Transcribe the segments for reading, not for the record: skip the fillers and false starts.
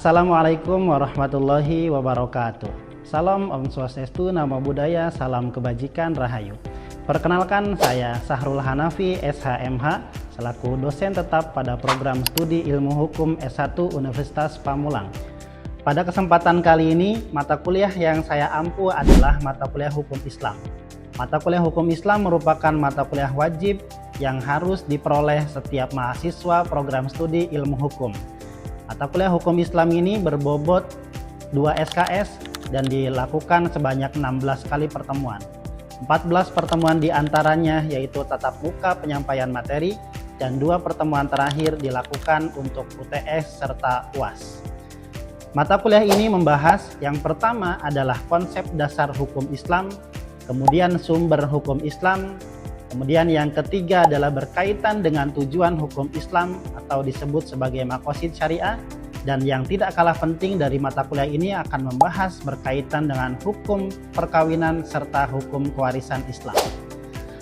Assalamualaikum warahmatullahi wabarakatuh. Salam Om Swastiastu, Namo Buddhaya, salam kebajikan, rahayu. Perkenalkan, saya Sahrul Hanafi, SHMH, selaku dosen tetap pada program studi ilmu hukum S1 Universitas Pamulang. Pada kesempatan kali ini, mata kuliah yang saya ampu adalah mata kuliah hukum Islam. Mata kuliah hukum Islam merupakan mata kuliah wajib yang harus diperoleh setiap mahasiswa program studi ilmu hukum. Mata kuliah hukum Islam ini berbobot 2 SKS dan dilakukan sebanyak 16 kali pertemuan. 14 pertemuan diantaranya yaitu tatap muka penyampaian materi dan 2 pertemuan terakhir dilakukan untuk UTS serta UAS. Mata kuliah ini membahas yang pertama adalah konsep dasar hukum Islam, kemudian sumber hukum Islam, kemudian yang ketiga adalah berkaitan dengan tujuan hukum Islam atau disebut sebagai maqasid syariah, dan yang tidak kalah penting dari mata kuliah ini akan membahas berkaitan dengan hukum perkawinan serta hukum kewarisan Islam.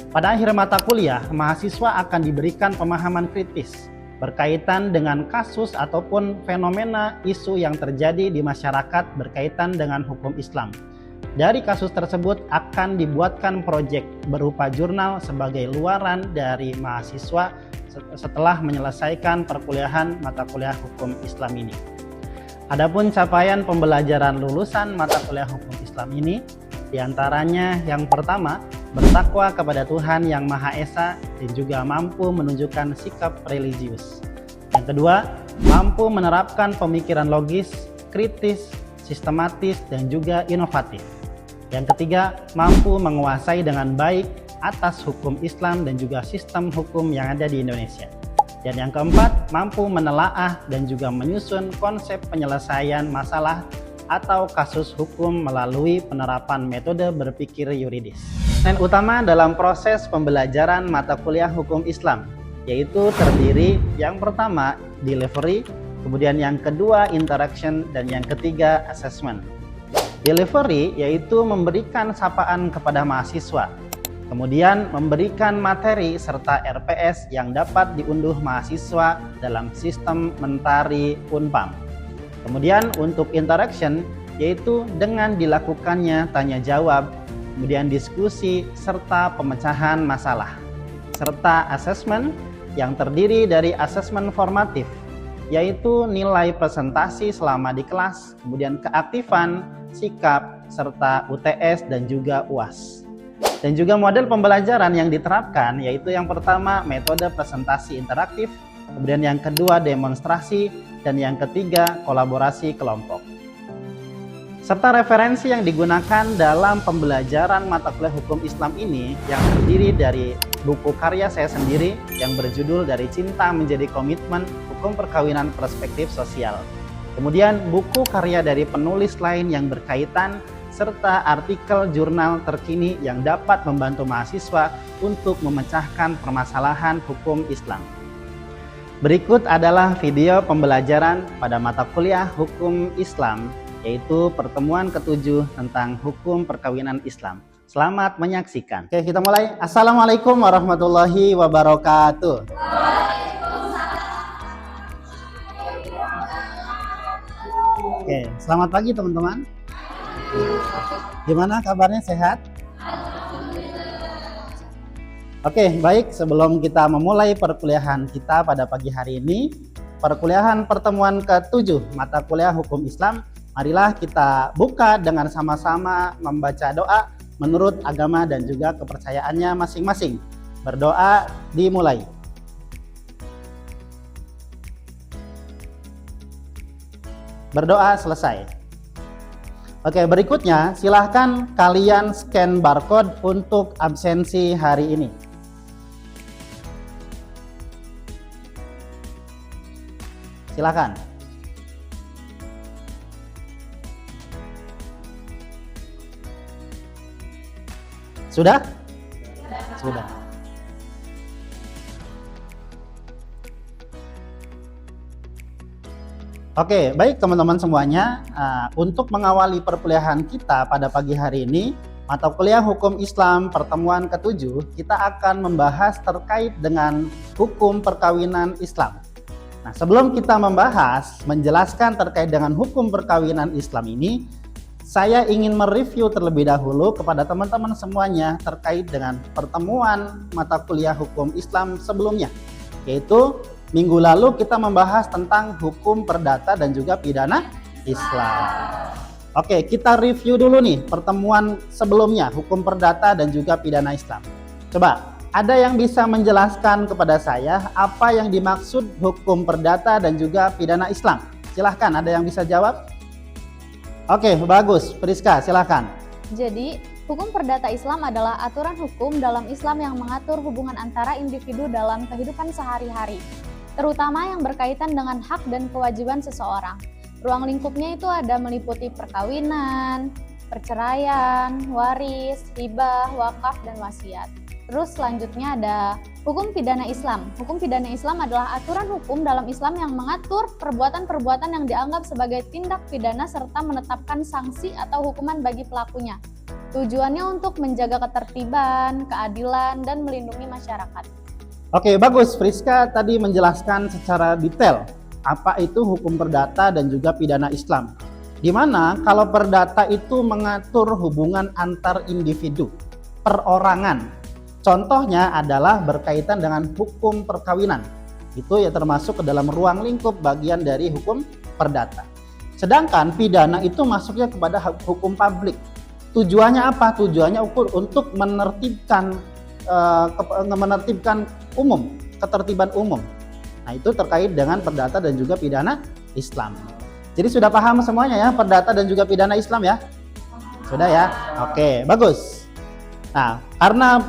Pada akhir mata kuliah, mahasiswa akan diberikan pemahaman kritis berkaitan dengan kasus ataupun fenomena isu yang terjadi di masyarakat berkaitan dengan hukum Islam. Dari kasus tersebut akan dibuatkan proyek berupa jurnal sebagai luaran dari mahasiswa setelah menyelesaikan perkuliahan mata kuliah hukum Islam ini. Adapun capaian pembelajaran lulusan mata kuliah hukum Islam ini, diantaranya yang pertama, bertakwa kepada Tuhan Yang Maha Esa dan juga mampu menunjukkan sikap religius. Yang kedua, mampu menerapkan pemikiran logis, kritis, sistematis, dan juga inovatif. Yang ketiga, mampu menguasai dengan baik atas hukum Islam dan juga sistem hukum yang ada di Indonesia. Dan yang keempat, mampu menelaah dan juga menyusun konsep penyelesaian masalah atau kasus hukum melalui penerapan metode berpikir yuridis. Dan utama dalam proses pembelajaran mata kuliah hukum Islam, yaitu terdiri yang pertama delivery, kemudian yang kedua interaction, dan yang ketiga assessment. Delivery yaitu memberikan sapaan kepada mahasiswa, kemudian memberikan materi serta RPS yang dapat diunduh mahasiswa dalam sistem Mentari Unpam. Kemudian untuk interaction yaitu dengan dilakukannya tanya jawab, kemudian diskusi serta pemecahan masalah. Serta assessment yang terdiri dari asesmen formatif, yaitu nilai presentasi selama di kelas, kemudian keaktifan, sikap, serta UTS dan juga UAS. Dan juga model pembelajaran yang diterapkan yaitu yang pertama metode presentasi interaktif, kemudian yang kedua demonstrasi, dan yang ketiga kolaborasi kelompok. Serta referensi yang digunakan dalam pembelajaran mata kuliah hukum Islam ini yang terdiri dari buku karya saya sendiri yang berjudul Dari Cinta Menjadi Komitmen, Hukum Perkawinan Perspektif Sosial. Kemudian buku karya dari penulis lain yang berkaitan, serta artikel jurnal terkini yang dapat membantu mahasiswa untuk memecahkan permasalahan hukum Islam. Berikut adalah video pembelajaran pada mata kuliah hukum Islam, yaitu pertemuan ke-7 tentang hukum perkawinan Islam. Selamat menyaksikan. Oke, kita mulai. Assalamualaikum warahmatullahi wabarakatuh. Oke, selamat pagi teman-teman. Gimana kabarnya, sehat? Oke, baik. Sebelum kita memulai perkuliahan kita pada pagi hari ini, perkuliahan pertemuan ke-7 mata kuliah hukum Islam, marilah kita buka dengan sama-sama membaca doa menurut agama dan juga kepercayaannya masing-masing. Berdoa dimulai. Berdoa selesai. Oke, berikutnya silahkan kalian scan barcode untuk absensi hari ini. Silahkan. Sudah? Sudah. Oke, baik teman-teman semuanya. Untuk mengawali perkuliahan kita pada pagi hari ini, mata kuliah hukum Islam pertemuan ke-7, kita akan membahas terkait dengan hukum perkawinan Islam. Nah, sebelum kita menjelaskan terkait dengan hukum perkawinan Islam ini, saya ingin mereview terlebih dahulu kepada teman-teman semuanya terkait dengan pertemuan mata kuliah hukum Islam sebelumnya. Yaitu minggu lalu kita membahas tentang hukum perdata dan juga pidana Islam. Oke, kita review dulu nih pertemuan sebelumnya, hukum perdata dan juga pidana Islam. Coba, ada yang bisa menjelaskan kepada saya apa yang dimaksud hukum perdata dan juga pidana Islam? Silahkan, ada yang bisa jawab? Oke, bagus. Priska, silahkan. Jadi, hukum perdata Islam adalah aturan hukum dalam Islam yang mengatur hubungan antara individu dalam kehidupan sehari-hari, terutama yang berkaitan dengan hak dan kewajiban seseorang. Ruang lingkupnya itu ada meliputi perkawinan, perceraian, waris, hibah, wakaf, dan wasiat. Terus selanjutnya ada hukum pidana Islam. Hukum pidana Islam adalah aturan hukum dalam Islam yang mengatur perbuatan-perbuatan yang dianggap sebagai tindak pidana serta menetapkan sanksi atau hukuman bagi pelakunya. Tujuannya untuk menjaga ketertiban, keadilan, dan melindungi masyarakat. Oke, bagus. Friska tadi menjelaskan secara detail apa itu hukum perdata dan juga pidana Islam. Di mana kalau perdata itu mengatur hubungan antar individu, perorangan. Contohnya adalah berkaitan dengan hukum perkawinan. Itu ya termasuk ke dalam ruang lingkup bagian dari hukum perdata. Sedangkan pidana itu masuknya kepada hukum publik. Tujuannya apa? Tujuannya untuk menertibkan umum, ketertiban umum. Nah, itu terkait dengan perdata dan juga pidana Islam. Jadi sudah paham semuanya ya, perdata dan juga pidana Islam ya? Sudah ya? Oke, bagus. Nah, karena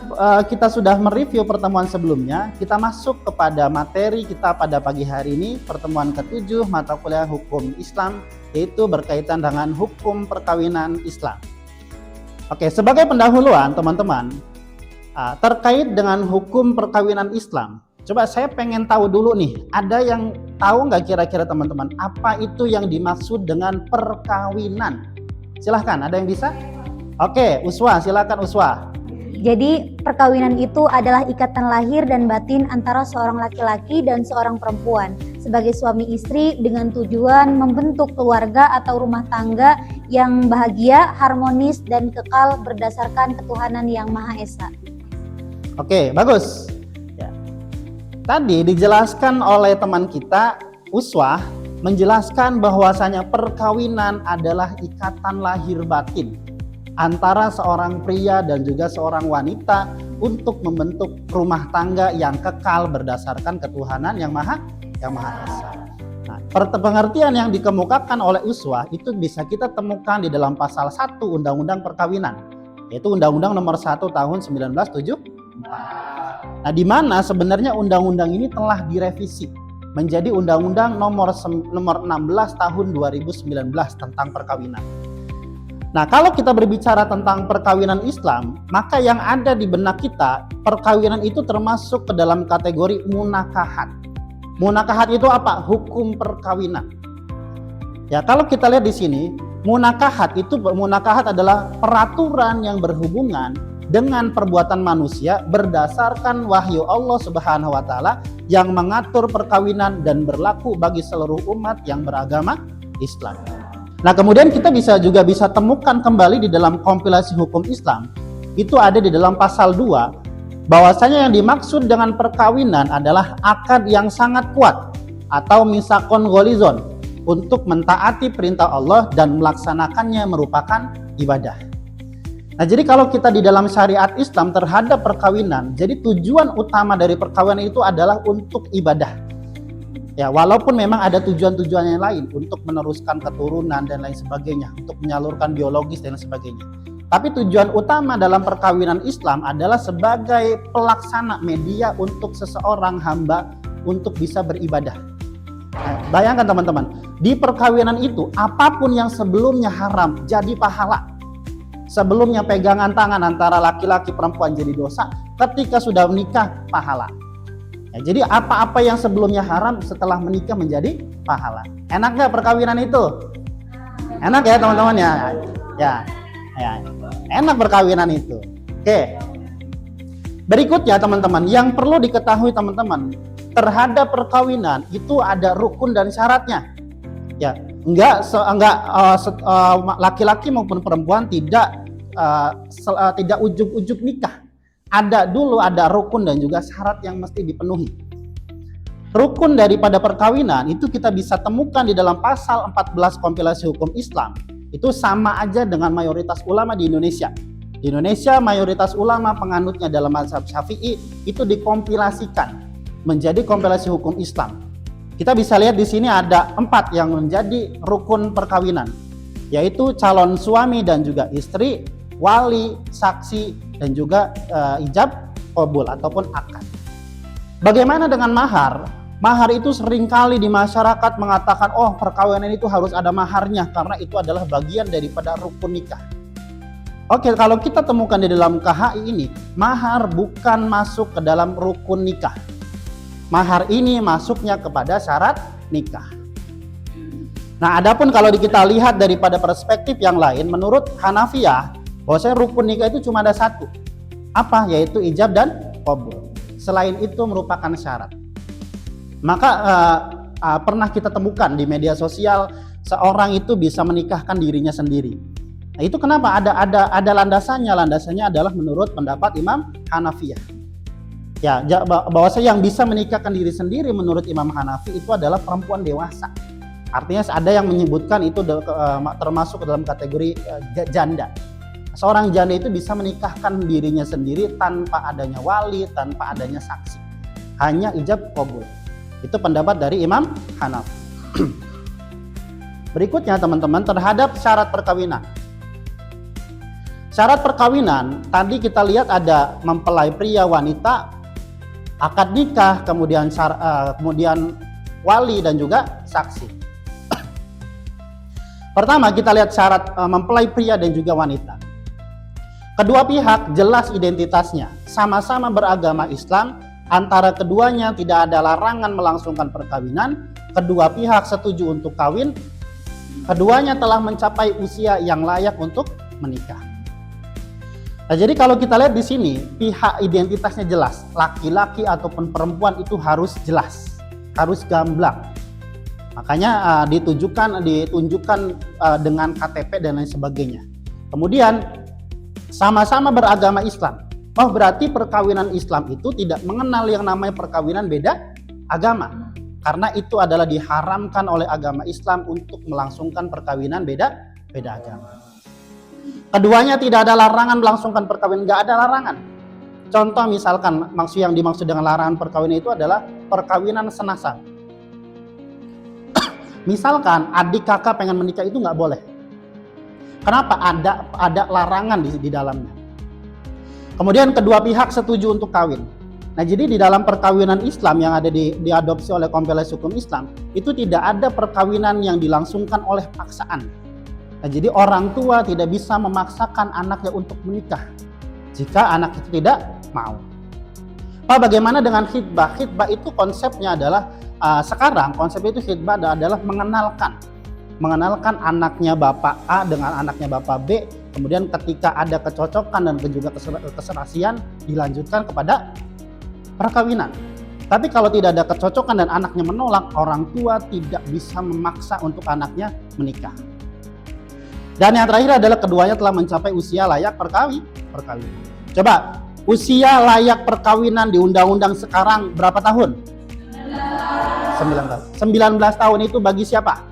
kita sudah mereview pertemuan sebelumnya, kita masuk kepada materi kita pada pagi hari ini, pertemuan ke-7 mata kuliah hukum Islam, yaitu berkaitan dengan hukum perkawinan Islam. Oke, sebagai pendahuluan teman-teman, terkait dengan hukum perkawinan Islam, coba saya pengen tahu dulu nih, ada yang tahu nggak kira-kira teman-teman, apa itu yang dimaksud dengan perkawinan? Silahkan, ada yang bisa? Oke, Uswa, silakan Uswa. Jadi perkawinan itu adalah ikatan lahir dan batin antara seorang laki-laki dan seorang perempuan sebagai suami istri dengan tujuan membentuk keluarga atau rumah tangga yang bahagia, harmonis, dan kekal berdasarkan ketuhanan yang Maha Esa. Oke, bagus. Ya. Tadi dijelaskan oleh teman kita, Uswah, menjelaskan bahwasanya perkawinan adalah ikatan lahir batin antara seorang pria dan juga seorang wanita untuk membentuk rumah tangga yang kekal berdasarkan ketuhanan yang Maha Esa. Nah, pengertian yang dikemukakan oleh Uswah itu bisa kita temukan di dalam pasal 1 Undang-Undang Perkawinan, yaitu Undang-Undang Nomor 1 Tahun 1974. Nah, di mana sebenarnya undang-undang ini telah direvisi menjadi Undang-Undang Nomor 16 Tahun 2019 tentang perkawinan. Nah, kalau kita berbicara tentang perkawinan Islam, maka yang ada di benak kita, perkawinan itu termasuk ke dalam kategori munakahat. Munakahat itu apa? Hukum perkawinan. Ya, kalau kita lihat di sini, munakahat adalah peraturan yang berhubungan dengan perbuatan manusia berdasarkan wahyu Allah Subhanahu wa taala yang mengatur perkawinan dan berlaku bagi seluruh umat yang beragama Islam. Nah, kemudian kita bisa temukan kembali di dalam kompilasi hukum Islam, itu ada di dalam pasal 2, bahwasanya yang dimaksud dengan perkawinan adalah akad yang sangat kuat atau misakon golizon untuk mentaati perintah Allah dan melaksanakannya merupakan ibadah. Nah, jadi kalau kita di dalam syariat Islam terhadap perkawinan, jadi tujuan utama dari perkawinan itu adalah untuk ibadah. Ya, walaupun memang ada tujuan-tujuan yang lain untuk meneruskan keturunan dan lain sebagainya, untuk menyalurkan biologis dan lain sebagainya. Tapi tujuan utama dalam perkawinan Islam adalah sebagai pelaksana media untuk seseorang hamba untuk bisa beribadah. Nah, bayangkan teman-teman, di perkawinan itu apapun yang sebelumnya haram jadi pahala. Sebelumnya pegangan tangan antara laki-laki perempuan jadi dosa, ketika sudah menikah pahala. Ya, jadi apa-apa yang sebelumnya haram setelah menikah menjadi pahala. Enak nggak perkawinan itu? Enak ya teman-teman ya? Ya, enak perkawinan itu. Oke. Berikutnya teman-teman, yang perlu diketahui teman-teman, terhadap perkawinan itu ada rukun dan syaratnya. Ya, laki-laki maupun perempuan tidak ujug-ujug nikah. Ada rukun dan juga syarat yang mesti dipenuhi. Rukun daripada perkawinan itu kita bisa temukan di dalam pasal 14 kompilasi hukum Islam. Itu sama aja dengan mayoritas ulama di Indonesia. Di Indonesia mayoritas ulama penganutnya dalam mazhab Syafi'i itu dikompilasikan menjadi kompilasi hukum Islam. Kita bisa lihat di sini ada 4 yang menjadi rukun perkawinan, yaitu calon suami dan juga istri, wali, saksi, dan juga ijab qabul ataupun akad. Bagaimana dengan mahar? Mahar itu seringkali di masyarakat mengatakan, oh perkawinan itu harus ada maharnya karena itu adalah bagian daripada rukun nikah. Oke, kalau kita temukan di dalam KHI ini, mahar bukan masuk ke dalam rukun nikah. Mahar ini masuknya kepada syarat nikah. Nah, adapun kalau kita lihat daripada perspektif yang lain, menurut Hanafiyah, bahwasanya rukun nikah itu cuma ada satu. Apa? Yaitu ijab dan qabul. Selain itu merupakan syarat. Maka pernah kita temukan di media sosial seorang itu bisa menikahkan dirinya sendiri. Nah, itu kenapa? Ada landasannya. Landasannya adalah menurut pendapat Imam Hanafiyah. Ya, bahwasanya yang bisa menikahkan diri sendiri menurut Imam Hanafi itu adalah perempuan dewasa. Artinya ada yang menyebutkan itu termasuk dalam kategori janda. Seorang janda itu bisa menikahkan dirinya sendiri tanpa adanya wali, tanpa adanya saksi. Hanya ijab qabul. Itu pendapat dari Imam Hanafi. Berikutnya teman-teman, terhadap syarat perkawinan. Syarat perkawinan tadi kita lihat ada mempelai pria wanita, akad nikah, kemudian wali dan juga saksi. Pertama kita lihat syarat mempelai pria dan juga wanita. Kedua pihak jelas identitasnya, sama-sama beragama Islam, antara keduanya tidak ada larangan melangsungkan perkawinan, kedua pihak setuju untuk kawin, keduanya telah mencapai usia yang layak untuk menikah. Nah, jadi kalau kita lihat di sini, pihak identitasnya jelas, laki-laki ataupun perempuan itu harus jelas, harus gamblang. Makanya ditunjukkan dengan KTP dan lain sebagainya. Kemudian sama-sama beragama Islam. Oh, berarti perkawinan Islam itu tidak mengenal yang namanya perkawinan beda agama. Karena itu adalah diharamkan oleh agama Islam untuk melangsungkan perkawinan beda agama. Keduanya tidak ada larangan melangsungkan perkawinan, nggak ada larangan. Contoh misalkan yang dimaksud dengan larangan perkawinan itu adalah perkawinan senasab. Misalkan adik kakak pengen menikah itu nggak boleh. Kenapa? Ada larangan di dalamnya. Kemudian kedua pihak setuju untuk kawin. Nah, jadi di dalam perkawinan Islam yang ada diadopsi oleh kompilasi hukum Islam, itu tidak ada perkawinan yang dilangsungkan oleh paksaan. Nah, jadi orang tua tidak bisa memaksakan anaknya untuk menikah jika anak itu tidak mau. Pak, bagaimana dengan khitbah? Khitbah itu konsepnya adalah sekarang konsepnya itu khitbah adalah mengenalkan anaknya Bapak A dengan anaknya Bapak B. Kemudian ketika ada kecocokan dan juga keserasian dilanjutkan kepada perkawinan. Tapi kalau tidak ada kecocokan dan anaknya menolak, orang tua tidak bisa memaksa untuk anaknya menikah. Dan yang terakhir adalah keduanya telah mencapai usia layak perkawinan. Coba, usia layak perkawinan di undang-undang sekarang berapa tahun? 19 tahun itu bagi siapa?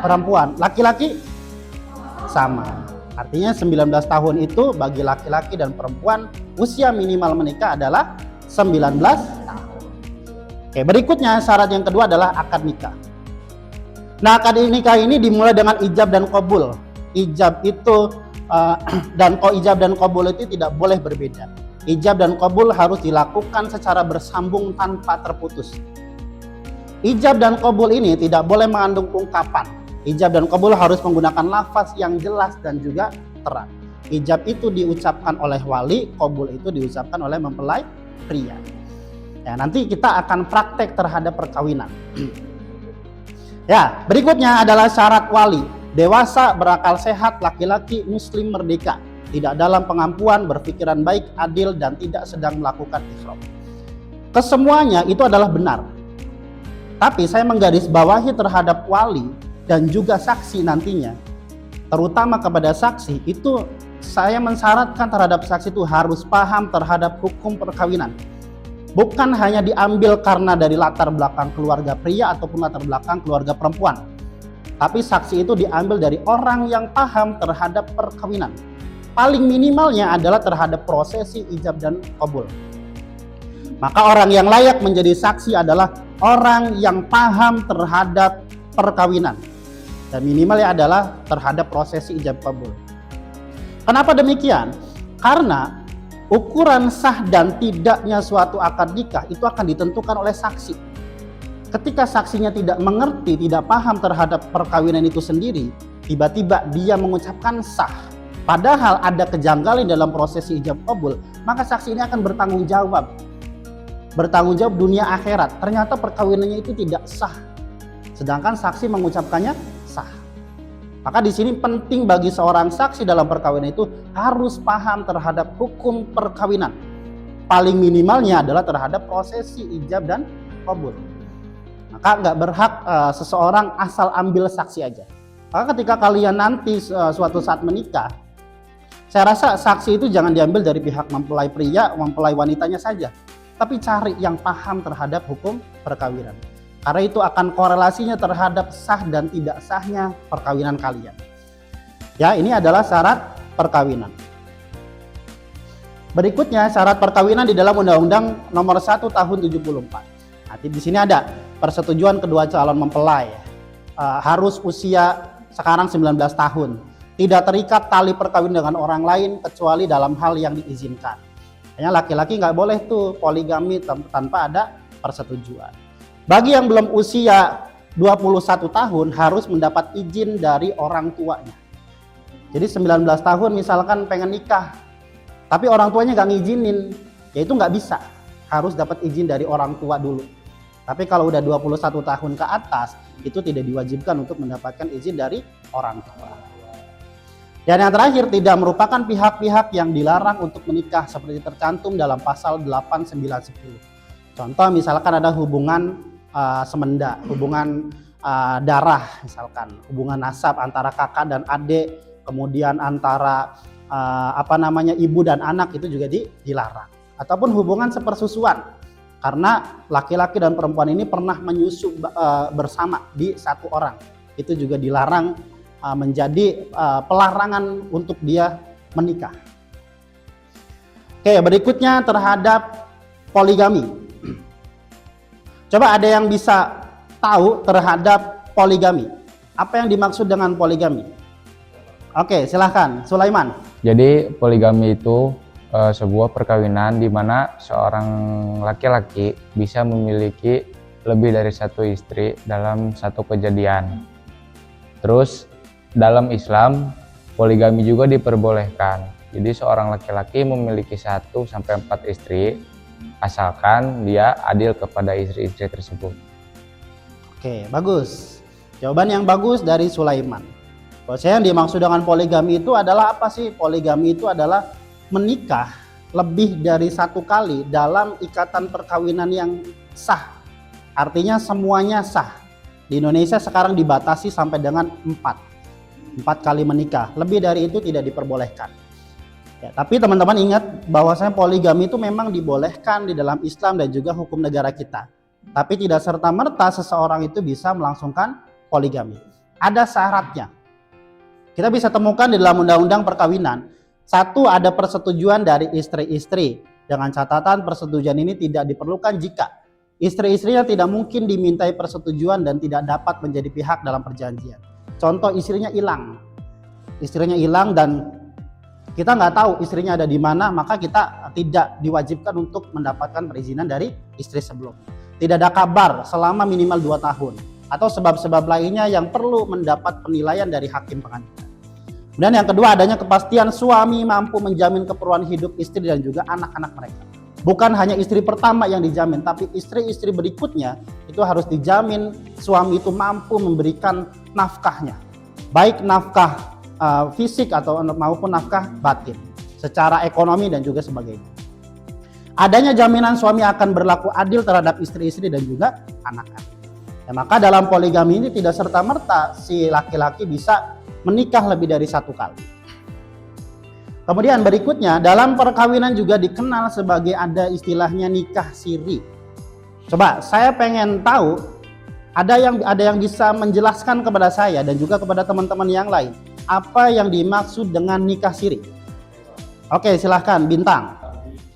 Perempuan. Laki-laki? Sama. Artinya 19 tahun itu bagi laki-laki dan perempuan usia minimal menikah adalah 19 tahun. Oke, berikutnya syarat yang kedua adalah akad nikah. Nah, akad nikah ini dimulai dengan ijab dan qabul. Ijab itu ijab dan qabul itu tidak boleh berbeda. Ijab dan qabul harus dilakukan secara bersambung tanpa terputus. Ijab dan qabul ini tidak boleh mengandung ungkapan. Ijab dan qabul harus menggunakan lafaz yang jelas dan juga terang. Ijab itu diucapkan oleh wali, qabul itu diucapkan oleh mempelai pria. Ya, nanti kita akan praktek terhadap perkawinan. Ya, berikutnya adalah syarat wali. Dewasa, berakal sehat, laki-laki, muslim, merdeka. Tidak dalam pengampuan, berpikiran baik, adil, dan tidak sedang melakukan ikhram. Kesemuanya itu adalah benar. Tapi saya menggarisbawahi terhadap wali dan juga saksi nantinya, terutama kepada saksi, itu saya mensyaratkan terhadap saksi itu harus paham terhadap hukum perkawinan. Bukan hanya diambil karena dari latar belakang keluarga pria ataupun latar belakang keluarga perempuan. Tapi saksi itu diambil dari orang yang paham terhadap perkawinan. Paling minimalnya adalah terhadap prosesi ijab dan qabul. Maka orang yang layak menjadi saksi adalah orang yang paham terhadap perkawinan. Dan minimalnya adalah terhadap prosesi ijab qabul. Kenapa demikian? Karena ukuran sah dan tidaknya suatu akad nikah itu akan ditentukan oleh saksi. Ketika saksinya tidak mengerti, tidak paham terhadap perkawinan itu sendiri, tiba-tiba dia mengucapkan sah, padahal ada kejanggalan dalam prosesi ijab qabul, maka saksi ini akan bertanggung jawab dunia akhirat. Ternyata perkawinannya itu tidak sah, sedangkan saksi mengucapkannya sah. Maka di sini penting bagi seorang saksi dalam perkawinan itu harus paham terhadap hukum perkawinan. Paling minimalnya adalah terhadap prosesi ijab dan qabul. Maka nggak berhak seseorang asal ambil saksi aja. Maka ketika kalian nanti suatu saat menikah, saya rasa saksi itu jangan diambil dari pihak mempelai pria, mempelai wanitanya saja, tapi cari yang paham terhadap hukum perkawinan. Karena itu akan korelasinya terhadap sah dan tidak sahnya perkawinan kalian. Ya, ini adalah syarat perkawinan. Berikutnya syarat perkawinan di dalam Undang-Undang Nomor 1 Tahun 74. Nanti di sini ada persetujuan kedua calon mempelai. Harus usia sekarang 19 tahun. Tidak terikat tali perkawinan dengan orang lain kecuali dalam hal yang diizinkan. Hanya laki-laki nggak boleh tuh poligami tanpa ada persetujuan. Bagi yang belum usia 21 tahun harus mendapat izin dari orang tuanya. Jadi 19 tahun misalkan pengen nikah, tapi orang tuanya nggak ngizinin, ya itu nggak bisa. Harus dapat izin dari orang tua dulu. Tapi kalau udah 21 tahun ke atas, itu tidak diwajibkan untuk mendapatkan izin dari orang tua. Dan yang terakhir, tidak merupakan pihak-pihak yang dilarang untuk menikah seperti tercantum dalam pasal 8, 9, 10. Contoh misalkan ada hubungan semenda, hubungan darah, misalkan hubungan nasab antara kakak dan adik, kemudian antara ibu dan anak, itu juga dilarang. Ataupun hubungan sepersusuan, karena laki-laki dan perempuan ini pernah menyusu bersama di satu orang, itu juga dilarang, menjadi pelarangan untuk dia menikah. Oke, berikutnya terhadap poligami. Coba ada yang bisa tahu terhadap poligami? Apa yang dimaksud dengan poligami? Oke, silahkan, Sulaiman. Jadi poligami itu sebuah perkawinan di mana seorang laki-laki bisa memiliki lebih dari satu istri dalam satu kejadian. Terus dalam Islam poligami juga diperbolehkan. Jadi seorang laki-laki memiliki 1 sampai 4 istri asalkan dia adil kepada istri-istri tersebut. Oke, bagus. Jawaban yang bagus dari Sulaiman. Bahwasanya yang dimaksud dengan poligami itu adalah apa sih? Poligami itu adalah menikah lebih dari 1 kali dalam ikatan perkawinan yang sah. Artinya semuanya sah. Di Indonesia sekarang dibatasi sampai dengan 4 kali menikah. Lebih dari itu tidak diperbolehkan. Ya, tapi teman-teman ingat bahwasanya poligami itu memang dibolehkan di dalam Islam dan juga hukum negara kita. Tapi tidak serta-merta seseorang itu bisa melangsungkan poligami. Ada syaratnya. Kita bisa temukan di dalam undang-undang perkawinan. 1, ada persetujuan dari istri-istri. Dengan catatan persetujuan ini tidak diperlukan jika istri-istrinya tidak mungkin dimintai persetujuan dan tidak dapat menjadi pihak dalam perjanjian. Contoh, istrinya hilang. Istrinya hilang dan kita nggak tahu istrinya ada di mana, maka kita tidak diwajibkan untuk mendapatkan perizinan dari istri sebelumnya. Tidak ada kabar selama minimal 2 tahun. Atau sebab-sebab lainnya yang perlu mendapat penilaian dari hakim pengadilan. Dan yang kedua, adanya kepastian suami mampu menjamin keperluan hidup istri dan juga anak-anak mereka. Bukan hanya istri pertama yang dijamin, tapi istri-istri berikutnya itu harus dijamin suami itu mampu memberikan nafkahnya. Baik nafkah fisik atau maupun nafkah batin, secara ekonomi dan juga sebagainya. Adanya jaminan suami akan berlaku adil terhadap istri-istri dan juga anak-anak. Ya, maka dalam poligami ini tidak serta-merta si laki-laki bisa menikah lebih dari satu kali. Kemudian berikutnya, dalam perkawinan juga dikenal sebagai ada istilahnya nikah siri. Coba saya pengen tahu, ada yang bisa menjelaskan kepada saya dan juga kepada teman-teman yang lain, apa yang dimaksud dengan nikah siri? Oke, silahkan Bintang.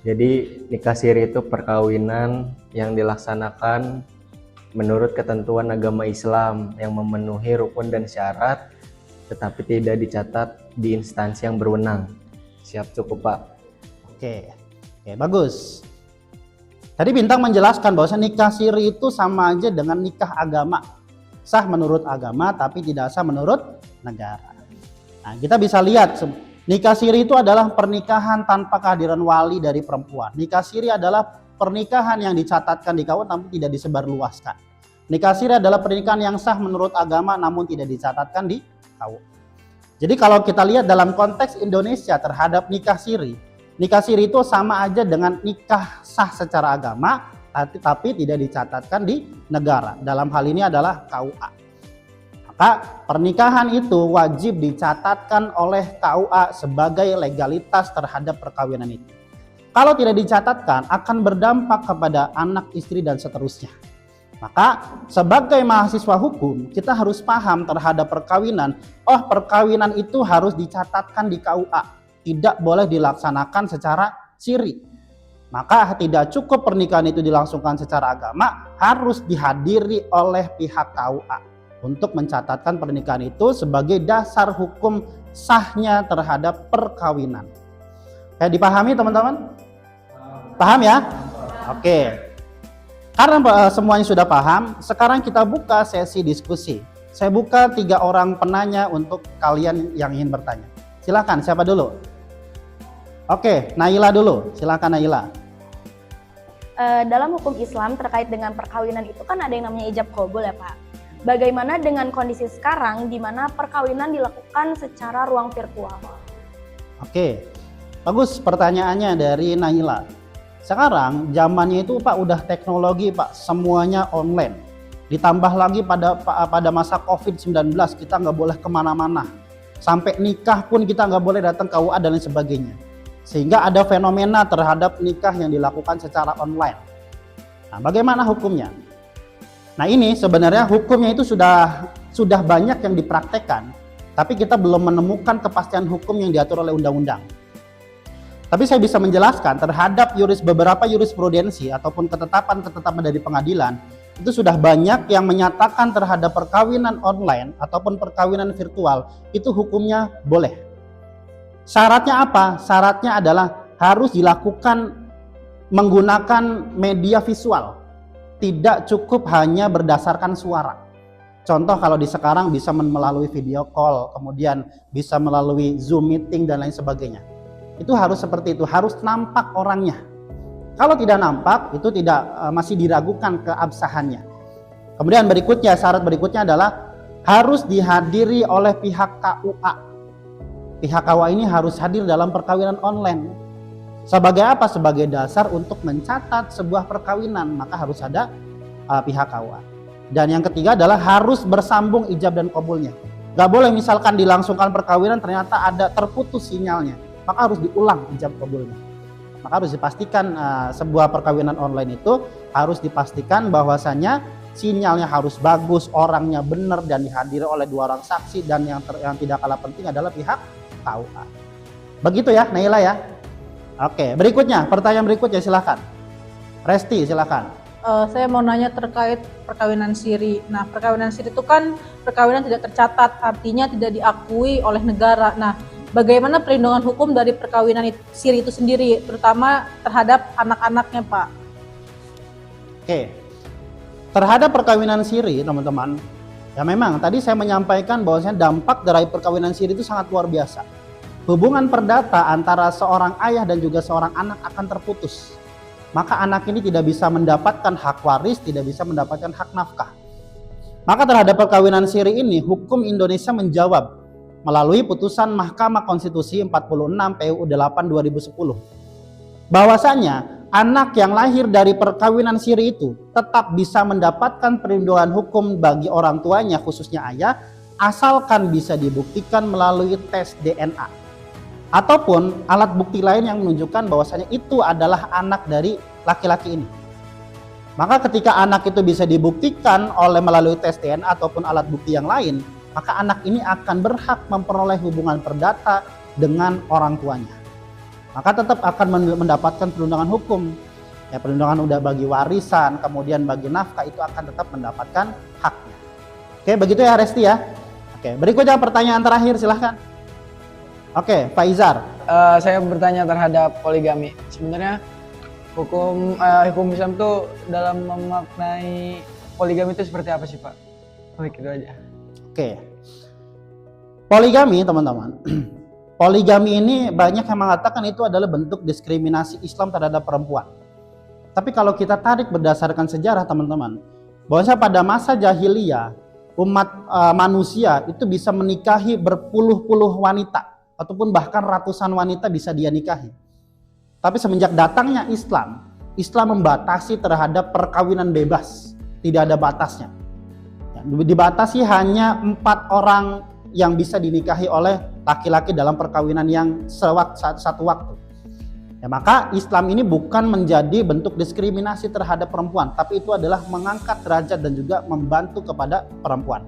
Jadi nikah siri itu perkawinan yang dilaksanakan menurut ketentuan agama Islam yang memenuhi rukun dan syarat tetapi tidak dicatat di instansi yang berwenang. Siap, cukup Pak. Oke, bagus. Tadi Bintang menjelaskan bahwa nikah siri itu sama aja dengan nikah agama. Sah menurut agama tapi tidak sah menurut negara. Nah, kita bisa lihat nikah siri itu adalah pernikahan tanpa kehadiran wali dari perempuan. Nikah siri adalah pernikahan yang dicatatkan di KUA tapi tidak disebarluaskan. Nikah siri adalah pernikahan yang sah menurut agama namun tidak dicatatkan di KUA. Jadi kalau kita lihat dalam konteks Indonesia terhadap nikah siri itu sama aja dengan nikah sah secara agama tapi tidak dicatatkan di negara. Dalam hal ini adalah KUA. Maka pernikahan itu wajib dicatatkan oleh KUA sebagai legalitas terhadap perkawinan itu. Kalau tidak dicatatkan akan berdampak kepada anak, istri dan seterusnya. Maka sebagai mahasiswa hukum kita harus paham terhadap perkawinan. Oh, perkawinan itu harus dicatatkan di KUA, tidak boleh dilaksanakan secara siri. Maka tidak cukup pernikahan itu dilangsungkan secara agama, harus dihadiri oleh pihak KUA untuk mencatatkan pernikahan itu sebagai dasar hukum sahnya terhadap perkawinan. Dipahami teman-teman? Paham ya? Oke. Karena semuanya sudah paham, sekarang kita buka sesi diskusi. Saya buka 3 orang penanya untuk kalian yang ingin bertanya. Silakan, siapa dulu? Oke, Naila dulu. Silakan Naila. Dalam hukum Islam terkait dengan perkawinan itu kan ada yang namanya ijab qabul ya Pak. Bagaimana dengan kondisi sekarang di mana perkawinan dilakukan secara ruang virtual? Oke, bagus pertanyaannya dari Naila. Sekarang zamannya itu Pak udah teknologi Pak, semuanya online. Ditambah lagi pada masa COVID-19 kita nggak boleh kemana-mana. Sampai nikah pun kita nggak boleh datang ke KUA dan lain sebagainya. Sehingga ada fenomena terhadap nikah yang dilakukan secara online. Nah, bagaimana hukumnya? Nah, ini sebenarnya hukumnya itu sudah banyak yang dipraktekkan, tapi kita belum menemukan kepastian hukum yang diatur oleh undang-undang. Tapi saya bisa menjelaskan terhadap beberapa jurisprudensi ataupun ketetapan dari pengadilan, itu sudah banyak yang menyatakan terhadap perkawinan online ataupun perkawinan virtual itu hukumnya boleh. Syaratnya apa? Syaratnya adalah harus dilakukan menggunakan media visual. Tidak cukup hanya berdasarkan suara. Contoh kalau di sekarang bisa melalui video call, kemudian bisa melalui Zoom meeting dan lain sebagainya. Itu harus seperti itu, harus nampak orangnya. Kalau tidak nampak, itu masih diragukan keabsahannya. Kemudian syarat berikutnya adalah harus dihadiri oleh pihak KUA. Pihak KUA ini harus hadir dalam perkawinan online. Sebagai apa? Sebagai dasar untuk mencatat sebuah perkawinan, maka harus ada pihak KUA. Dan yang ketiga adalah harus bersambung ijab dan qabulnya. Gak boleh misalkan dilangsungkan perkawinan ternyata ada terputus sinyalnya, maka harus diulang ijab qabulnya. Maka harus dipastikan sebuah perkawinan online itu harus dipastikan bahwasanya sinyalnya harus bagus, orangnya benar dan dihadiri oleh 2 orang saksi, dan yang tidak kalah penting adalah pihak KUA. Begitu ya Naila ya. Oke, pertanyaan berikutnya silakan. Resti silakan. Saya mau nanya terkait perkawinan siri. Nah, perkawinan siri itu kan perkawinan tidak tercatat, artinya tidak diakui oleh negara. Nah, bagaimana perlindungan hukum dari perkawinan siri itu sendiri, terutama terhadap anak-anaknya, Pak? Oke, terhadap perkawinan siri, teman-teman, ya memang tadi saya menyampaikan bahwasanya dampak dari perkawinan siri itu sangat luar biasa. Hubungan perdata antara seorang ayah dan juga seorang anak akan terputus. Maka anak ini tidak bisa mendapatkan hak waris, tidak bisa mendapatkan hak nafkah. Maka terhadap perkawinan siri ini, hukum Indonesia menjawab melalui putusan Mahkamah Konstitusi 46 PUU 8 2010. Bahwasanya anak yang lahir dari perkawinan siri itu tetap bisa mendapatkan perlindungan hukum bagi orang tuanya, khususnya ayah, asalkan bisa dibuktikan melalui tes DNA ataupun alat bukti lain yang menunjukkan bahwasanya itu adalah anak dari laki-laki ini. Maka ketika anak itu bisa dibuktikan melalui tes DNA ataupun alat bukti yang lain, maka anak ini akan berhak memperoleh hubungan perdata dengan orang tuanya. Maka tetap akan mendapatkan perlindungan hukum. Ya, perlindungan udah bagi warisan, kemudian bagi nafkah itu akan tetap mendapatkan haknya. Oke, begitu ya Resti ya. Oke, berikutnya pertanyaan terakhir, silahkan. Oke, Pak Izar. Saya bertanya terhadap poligami. Sebenarnya hukum Islam tuh dalam memaknai poligami itu seperti apa sih Pak? Gitu aja. Oke. Poligami teman-teman. Poligami ini banyak yang mengatakan itu adalah bentuk diskriminasi Islam terhadap perempuan. Tapi kalau kita tarik berdasarkan sejarah teman-teman, bahwasanya pada masa jahiliyah umat manusia itu bisa menikahi berpuluh-puluh wanita ataupun bahkan ratusan wanita bisa dia nikahi. Tapi semenjak datangnya Islam, Islam membatasi terhadap perkawinan bebas, tidak ada batasnya. Dibatasi hanya 4 orang yang bisa dinikahi oleh laki-laki dalam perkawinan yang satu waktu. Ya, maka Islam ini bukan menjadi bentuk diskriminasi terhadap perempuan, tapi itu adalah mengangkat derajat dan juga membantu kepada perempuan.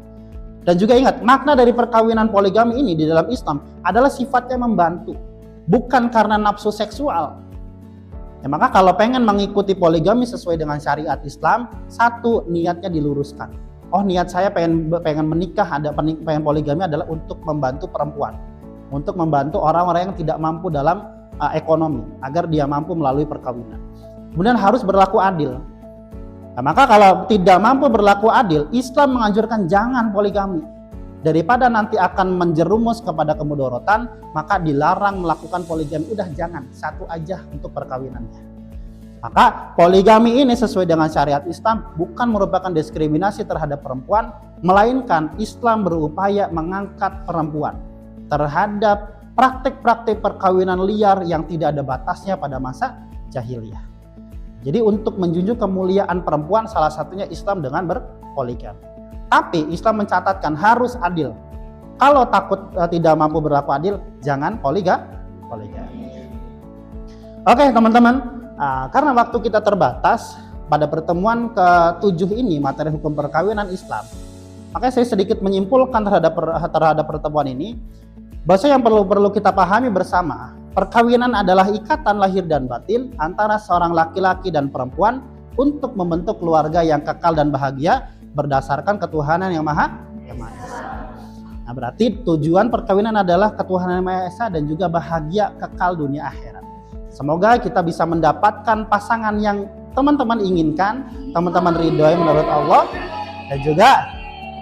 Dan juga ingat, makna dari perkawinan poligami ini di dalam Islam adalah sifatnya membantu, bukan karena nafsu seksual. Ya, maka kalau pengen mengikuti poligami sesuai dengan syariat Islam, satu, niatnya diluruskan. Oh, niat saya pengen menikah, pengen poligami adalah untuk membantu perempuan, untuk membantu orang-orang yang tidak mampu dalam ekonomi agar dia mampu melalui perkawinan. Kemudian harus berlaku adil. Nah, maka kalau tidak mampu berlaku adil, Islam menganjurkan jangan poligami. Daripada nanti akan menjerumus kepada kemudorotan, maka dilarang melakukan poligami. Udah jangan, satu aja untuk perkawinannya. Maka poligami ini sesuai dengan syariat Islam bukan merupakan diskriminasi terhadap perempuan, melainkan Islam berupaya mengangkat perempuan terhadap praktik-praktik perkawinan liar yang tidak ada batasnya pada masa jahiliyah. Jadi untuk menjunjung kemuliaan perempuan, salah satunya Islam dengan berpoligami. Tapi Islam mencatatkan harus adil. Kalau takut tidak mampu berlaku adil, jangan poligami. Oke teman-teman. Karena waktu kita terbatas, pada pertemuan ke-7 ini materi hukum perkawinan Islam, makanya saya sedikit menyimpulkan terhadap pertemuan ini, bahwa yang perlu kita pahami bersama, perkawinan adalah ikatan lahir dan batin antara seorang laki-laki dan perempuan untuk membentuk keluarga yang kekal dan bahagia berdasarkan ketuhanan yang Maha Esa. Nah, berarti tujuan perkawinan adalah ketuhanan yang Maha Esa dan juga bahagia kekal dunia akhirat. Semoga kita bisa mendapatkan pasangan yang teman-teman inginkan, teman-teman ridhoi menurut Allah, dan juga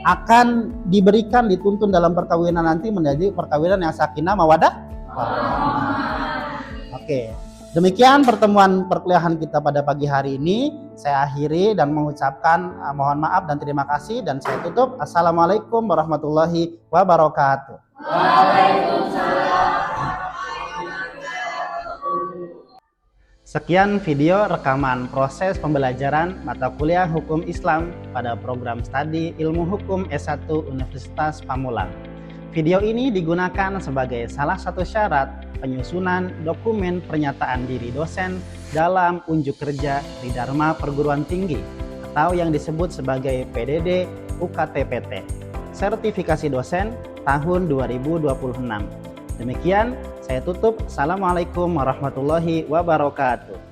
akan dituntun dalam perkawinan nanti menjadi perkawinan yang sakinah mawaddah. Oke, demikian pertemuan perkuliahan kita pada pagi hari ini. Saya akhiri dan mengucapkan mohon maaf dan terima kasih, dan saya tutup. Assalamualaikum warahmatullahi wabarakatuh. Waalaikumsalam. Sekian video rekaman proses pembelajaran mata kuliah Hukum Islam pada program studi Ilmu Hukum S1 Universitas Pamulang. Video ini digunakan sebagai salah satu syarat penyusunan dokumen pernyataan diri dosen dalam unjuk kerja di Dharma Perguruan Tinggi atau yang disebut sebagai PDD UKT-PT, sertifikasi dosen tahun 2026. Demikian, saya tutup. Assalamualaikum warahmatullahi wabarakatuh.